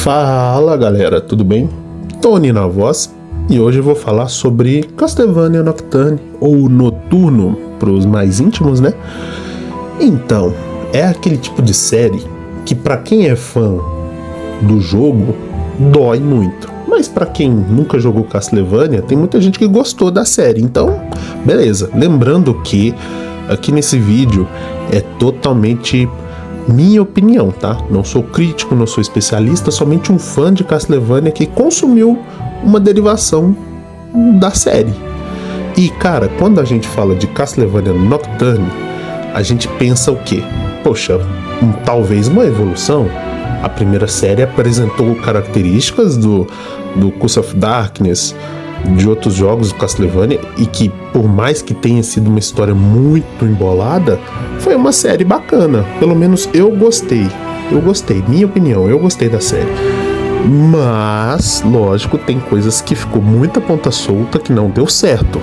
Fala galera, tudo bem? Tony na voz e hoje eu vou falar sobre Castlevania Nocturne ou Noturno para os mais íntimos, né? Então, é aquele tipo de série que para quem é fã do jogo dói muito, mas para quem nunca jogou Castlevania tem muita gente que gostou da série, então beleza. Lembrando que aqui nesse vídeo é totalmente minha opinião, tá? Não sou crítico, não sou especialista, somente um fã de Castlevania que consumiu uma derivação da série. E cara, quando a gente fala de Castlevania Nocturne, a gente pensa o quê? Poxa, talvez uma evolução. A primeira série apresentou características do Curse of Darkness, de outros jogos do Castlevania, e que por mais que tenha sido uma história muito embolada, foi uma série bacana. Pelo menos eu gostei, minha opinião, eu gostei da série. Mas, lógico, tem coisas que ficou muita ponta solta que não deu certo.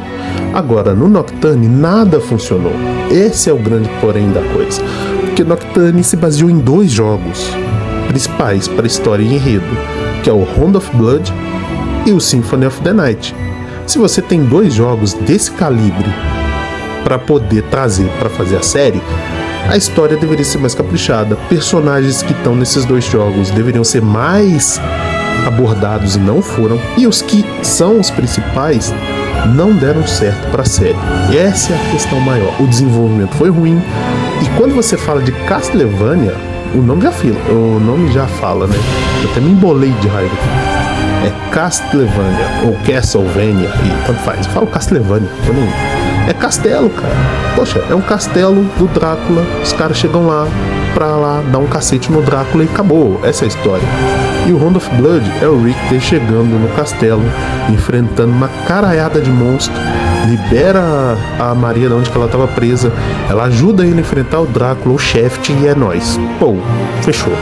Agora, no Nocturne nada funcionou. Esse é o grande porém da coisa, porque Nocturne se baseou em dois jogos principais para a história e enredo, que é o Round of Blood e o Symphony of the Night. Se você tem dois jogos desse calibre para poder trazer para fazer a série, a história deveria ser mais caprichada. Personagens que estão nesses dois jogos deveriam ser mais abordados e não foram. E os que são os principais não deram certo para a série. Essa é a questão maior. O desenvolvimento foi ruim. E quando você fala de Castlevania, o nome já fala, né? Eu até me embolei de raiva. É Castlevania ou Castlevania, e tanto faz. Eu falo Castlevania, é castelo, cara. Poxa, é um castelo do Drácula. Os caras chegam lá pra lá dar um cacete no Drácula e acabou. Essa é a história. E o Round of Blood é o Richter chegando no castelo, enfrentando uma caralhada de monstros, libera a Maria de onde ela estava presa, ela ajuda ele a enfrentar o Drácula, o Shaft, e é nóis. Pô, fechou.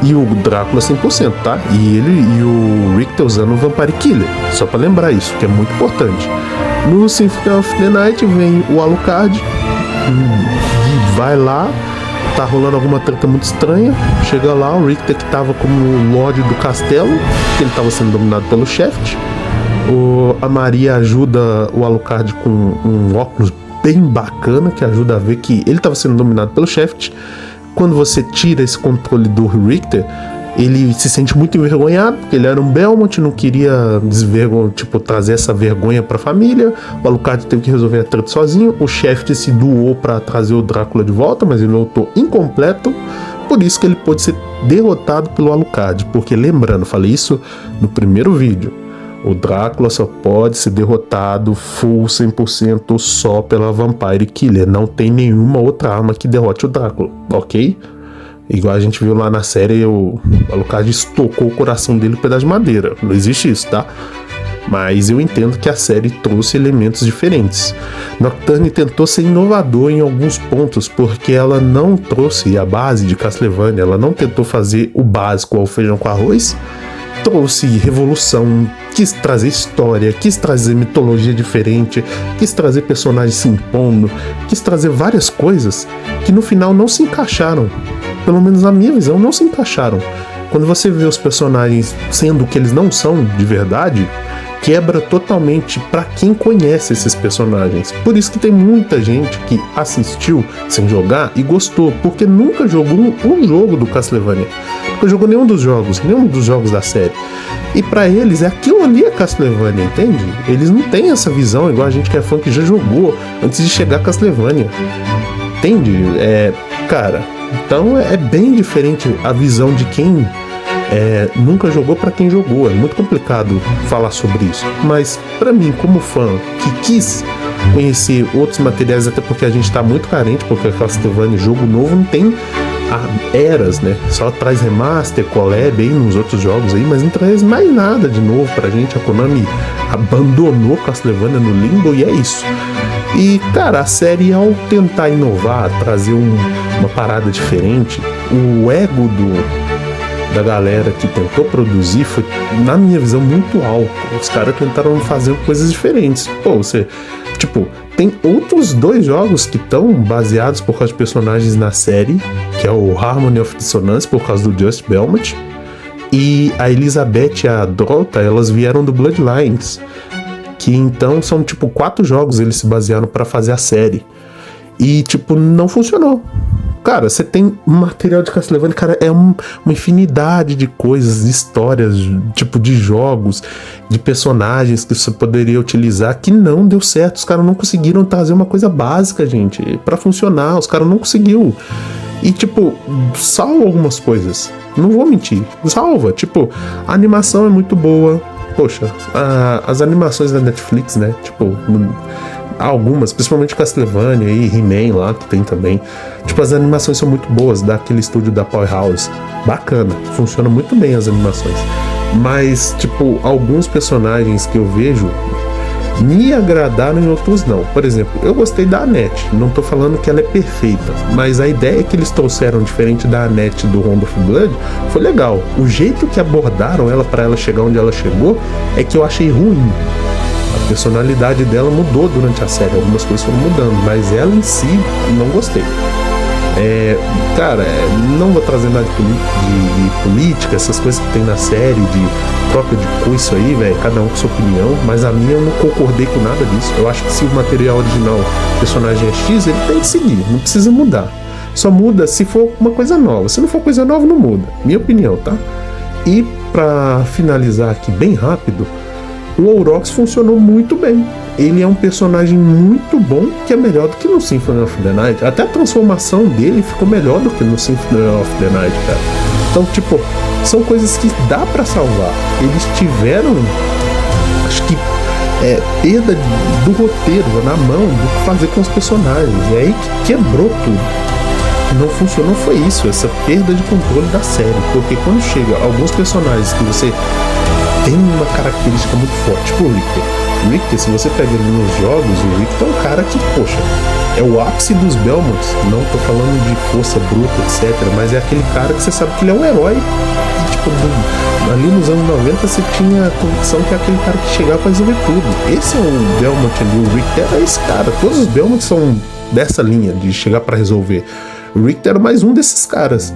E o Drácula 100%, tá? E o Richter usando o Vampire Killer. Só pra lembrar isso, que é muito importante. No Symphony of the Night vem o Alucard e vai lá. Tá rolando alguma treta muito estranha. Chega lá, o Richter que tava como Lorde do castelo, que ele tava sendo dominado pelo Shaft. A Maria ajuda o Alucard com um óculos bem bacana, que ajuda a ver que ele tava sendo dominado pelo Shaft. Quando você tira esse controle do Richter, ele se sente muito envergonhado, porque ele era um Belmont, não queria trazer essa vergonha pra família. O Alucard teve que resolver a treta sozinho. O Shaft se doou pra trazer o Drácula de volta, mas ele voltou incompleto. Por isso que ele pôde ser derrotado pelo Alucard, porque lembrando, falei isso no primeiro vídeo, o Drácula só pode ser derrotado full 100% só pela Vampire Killer. Não tem nenhuma outra arma que derrote o Drácula, ok? Igual a gente viu lá na série, o Alucard estocou o coração dele com um pedaço de madeira. Não existe isso, tá? Mas eu entendo que a série trouxe elementos diferentes. Nocturne tentou ser inovador em alguns pontos, porque ela não trouxe a base de Castlevania, ela não tentou fazer o básico ao feijão com arroz, trouxe revolução, quis trazer história, quis trazer mitologia diferente, quis trazer personagens se impondo, quis trazer várias coisas que no final não se encaixaram. Pelo menos na minha visão, não se encaixaram. Quando você vê os personagens sendo o que eles não são de verdade, quebra totalmente pra quem conhece esses personagens. Por isso que tem muita gente que assistiu sem jogar e gostou, porque nunca jogou um jogo do Castlevania. Nunca jogou nenhum dos jogos da série. E pra eles, aquilo ali é Castlevania, entende? Eles não têm essa visão igual a gente que é fã que já jogou antes de chegar a Castlevania. Entende? Cara, então é bem diferente a visão de quem nunca jogou para quem jogou. É muito complicado falar sobre isso, mas para mim, como fã que quis conhecer outros materiais, até porque a gente tá muito carente, porque Castlevania, jogo novo, não tem eras, né? Só traz remaster, collab aí nos outros jogos aí, mas não traz mais nada de novo pra gente. A Konami abandonou Castlevania no limbo e é isso. E cara, a série, ao tentar inovar, trazer uma parada diferente, o ego da galera que tentou produzir foi, na minha visão, muito alto. Os caras tentaram fazer coisas diferentes. Pô, tem outros dois jogos que estão baseados por causa de personagens na série, que é o Harmony of Dissonance, por causa do Just Belmont, E a Elizabeth e a Dorota, elas vieram do Bloodlines, que então são tipo 4 jogos eles se basearam pra fazer a série. E tipo, não funcionou. Cara, você tem um material de Castlevania, cara, é uma infinidade de coisas, de histórias, tipo de jogos, de personagens que você poderia utilizar que não deu certo. Os caras não conseguiram trazer uma coisa básica, gente, pra funcionar. Os caras não conseguiu. E tipo, salva algumas coisas. Não vou mentir, salva. Tipo, a animação é muito boa. Poxa, as animações da Netflix, né? Tipo, algumas, principalmente Castlevania e He-Man lá, que tem também. Tipo, as animações são muito boas, daquele estúdio da Powerhouse. Bacana, funciona muito bem as animações. Mas, tipo, alguns personagens que eu vejo me agradaram e outros não. Por exemplo, eu gostei da Annette, não tô falando que ela é perfeita, mas a ideia que eles trouxeram diferente da Annette do Round of Blood foi legal. O jeito que abordaram ela pra ela chegar onde ela chegou é que eu achei ruim. A personalidade dela mudou durante a série, algumas coisas foram mudando, mas ela em si, não gostei. Cara, não vou trazer nada de política, essas coisas que tem na série, de troca de coisa aí, velho, cada um com sua opinião, mas a minha eu não concordei com nada disso. Eu acho que se o material original, o personagem é X, ele tem que seguir, não precisa mudar. Só muda se for uma coisa nova. Se não for coisa nova, não muda. Minha opinião, tá? E pra finalizar aqui bem rápido, o Aurochs funcionou muito bem. Ele é um personagem muito bom, que é melhor do que no Symphony of the Night. Até a transformação dele ficou melhor do que no Symphony of the Night, cara. Então, tipo, são coisas que dá pra salvar. Eles tiveram, acho que, perda do roteiro na mão, do que fazer com os personagens. É aí que quebrou tudo. Não funcionou, foi isso, essa perda de controle da série. Porque quando chega alguns personagens que você tem uma característica muito forte, tipo o Richter. O Richter, se você pega ele nos jogos, o Richter é um cara que, poxa, é o ápice dos Belmonts. Não tô falando de força bruta, etc. Mas é aquele cara que você sabe que ele é um herói. E, tipo, ali nos anos 90 você tinha a convicção que é aquele cara que chegava pra resolver tudo. Esse é o Belmont ali, o Richter é esse cara. Todos os Belmonts são dessa linha, de chegar pra resolver. O Richter era mais um desses caras.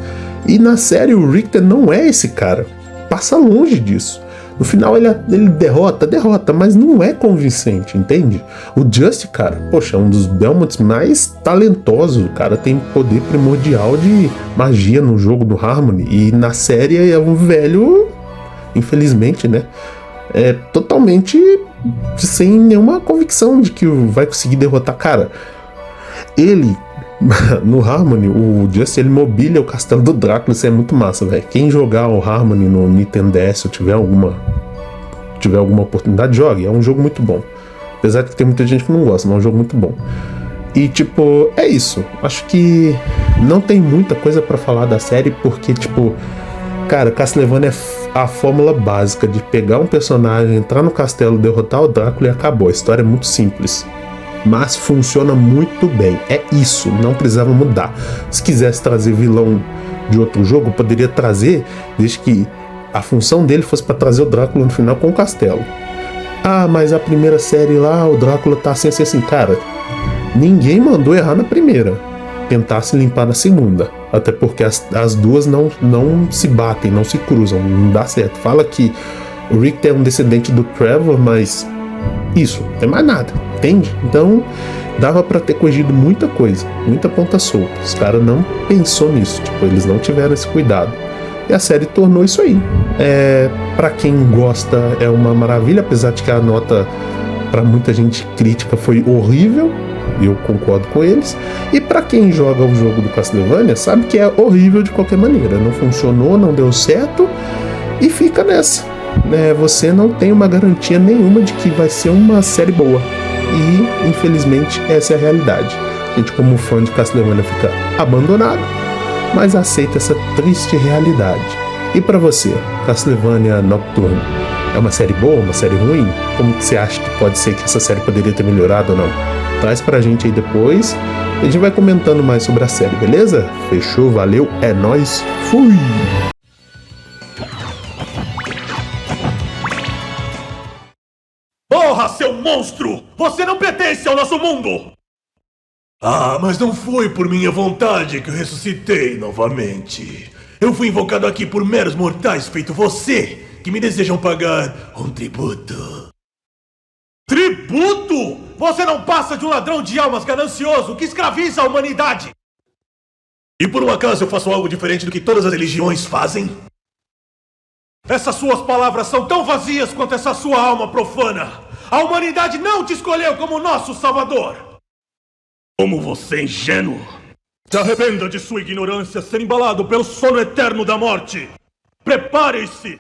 E na série o Richter não é esse cara. Passa longe disso. No final ele derrota, mas não é convincente, entende? O Just, cara, poxa, é um dos Belmonts mais talentosos. O cara tem poder primordial de magia no jogo do Harmony. E na série é um velho, infelizmente, né? É totalmente sem nenhuma convicção de que vai conseguir derrotar. Cara, ele... No Harmony, o Just, ele mobília o castelo do Drácula. Isso é muito massa, velho. Quem jogar o Harmony no Nintendo DS ou tiver alguma oportunidade, jogue. É um jogo muito bom. Apesar de que tem muita gente que não gosta, mas é um jogo muito bom. E tipo, é isso. Acho que não tem muita coisa pra falar da série, porque tipo, cara, Castlevania é a fórmula básica de pegar um personagem, entrar no castelo, derrotar o Drácula e acabou. A história é muito simples, mas funciona muito bem. É isso, não precisava mudar. Se quisesse trazer vilão de outro jogo, poderia trazer, desde que a função dele fosse para trazer o Drácula no final com o castelo. Ah, mas a primeira série lá, o Drácula tá assim, cara. Ninguém mandou errar na primeira. Tentar se limpar na segunda. Até porque as duas não se batem, não se cruzam, não dá certo. Fala que o Richter é um descendente do Trevor, mas isso, não tem mais nada, entende? Então dava pra ter corrigido muita coisa, muita ponta solta. Os caras não pensou nisso, tipo, eles não tiveram esse cuidado. E a série tornou isso aí. Pra quem gosta é uma maravilha, apesar de que a nota pra muita gente crítica foi horrível, e eu concordo com eles. E pra quem joga o jogo do Castlevania, sabe que é horrível de qualquer maneira. Não funcionou, não deu certo, e fica nessa. Você não tem uma garantia nenhuma de que vai ser uma série boa. E, infelizmente, essa é a realidade. A gente, como fã de Castlevania, fica abandonado, mas aceita essa triste realidade. E pra você, Castlevania Nocturne, é uma série boa, uma série ruim? Como que você acha que pode ser que essa série poderia ter melhorado ou não? Traz pra gente aí depois e a gente vai comentando mais sobre a série, beleza? Fechou, valeu, é nóis, fui! Porra, seu monstro! Você não pertence ao nosso mundo! Ah, mas não foi por minha vontade que eu ressuscitei novamente. Eu fui invocado aqui por meros mortais feito você, que me desejam pagar um tributo. Tributo? Você não passa de um ladrão de almas ganancioso que escraviza a humanidade! E por um acaso eu faço algo diferente do que todas as religiões fazem? Essas suas palavras são tão vazias quanto essa sua alma profana! A humanidade não te escolheu como nosso salvador! Como você é ingênuo! Se arrependa de sua ignorância ser embalado pelo sono eterno da morte! Prepare-se